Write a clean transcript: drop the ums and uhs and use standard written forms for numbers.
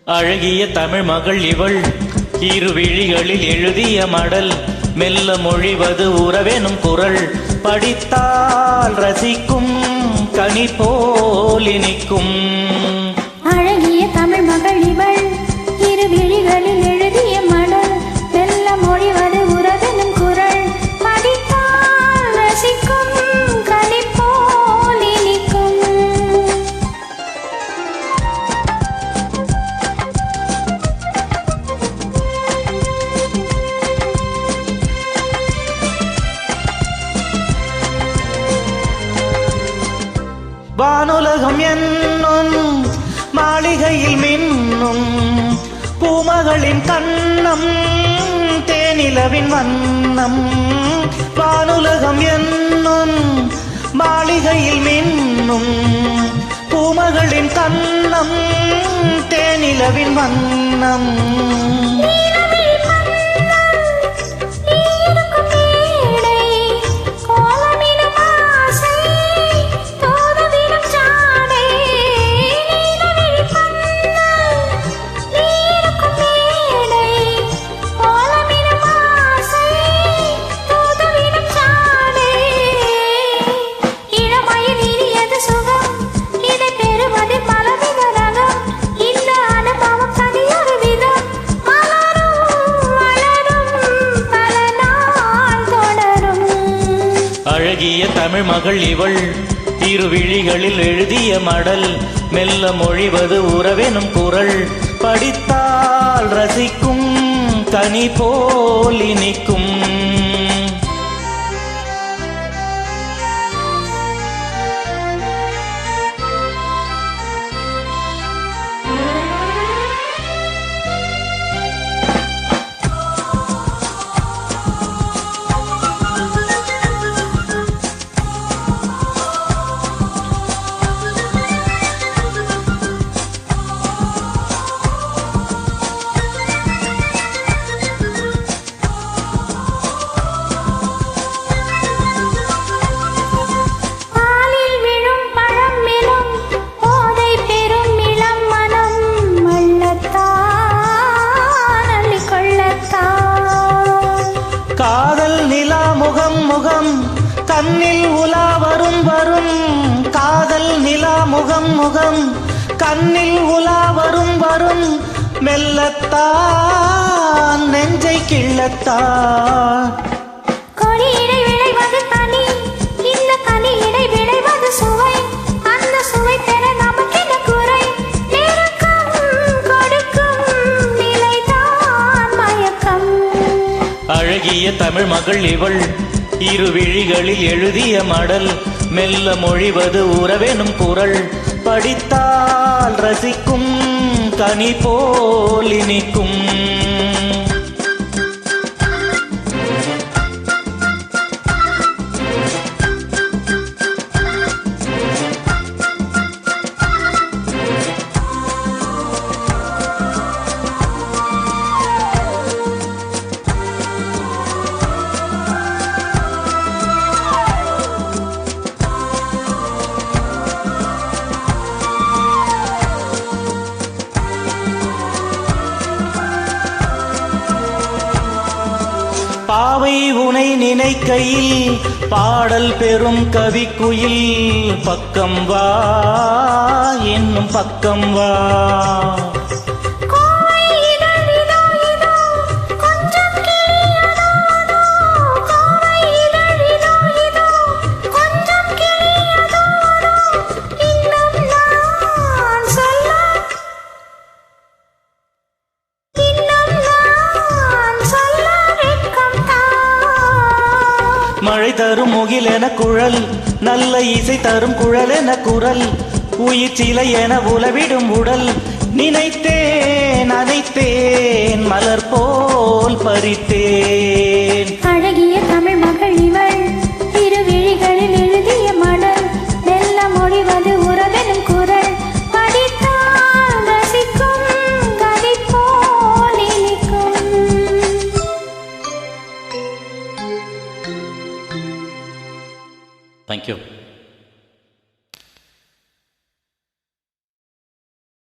அழகிய தமிழ் மகள் இவள் இருவிழிகளில் எழுதிய மடல் மெல்ல மொழிவது உறவெனும் குரல் படித்தால் ரசிக்கும் கனி போல் இனிக்கும். அழகிய தமிழ் மகள் இவள் இருவிழிகளில் எழுதிய மடல் மெல்ல மொழிவது உறவெனும் குரல் படித்தால் ரசிக்கும் கனி போல் இனிக்கும். வானுலகம் என்னும் மாளிகையில் மின்னும் பூமகளின் கண்ணம் தேனிலவின் வண்ணம். வானுலகம் என்னும் மாளிகையில் மின்னும் பூமகளின் கண்ணம் தேனிலவின் வண்ணம். அழகிய தமிழ் மகள் இவள் இருவிழிகளில் எழுதிய மடல் மெல்ல மொழிவது உறவெனும் குரல் படித்தால் ரசிக்கும் கனி போல் இனிக்கும். காதல் நிலா முகம் முகம் கண்ணில் உலா வரும் வரும். காதல் நிலா முகம் முகம் கண்ணில் உலா வரும் வரும். மெல்லத்தான் நெஞ்சை கிள்ளத்தான் கொடியிடை விளைவது கனி, இந்த கனியிடை விளைவது சுவை. அந்த சுவை பெற நமக்கென குறை, நெருக்கம் கொடுக்கும் நிலைதான் மயக்கம். அழகிய தமிழ் மகள் இவள் இருவிழிகளில் எழுதிய மடல் மெல்ல மொழிவது உறவெனும் குரல் படித்தால் ரசிக்கும் கனி போல் இனிக்கும். பாவை உனை நினைக்கையில் பாடல் பெறும் கவிக்குயில் பக்கம் வா என்னும் பக்கம் வா. மழை தரும் முகில் என குழல் நல்ல இசை தரும் குழல் என குரல் உயிர் சிலை என உலவிடும் உடல் நினைத்தேன் அனைத்தேன் மலர் போல் பறித்தேன். அழகிய தமிழ் மகள் இவள் இருவிழிகளில் எழுதிய மடல் மெல்ல மொழிவது உறவெனும் குரல் படித்தால் ரசிக்கும் கனி போல் இனிக்கும். Thank you.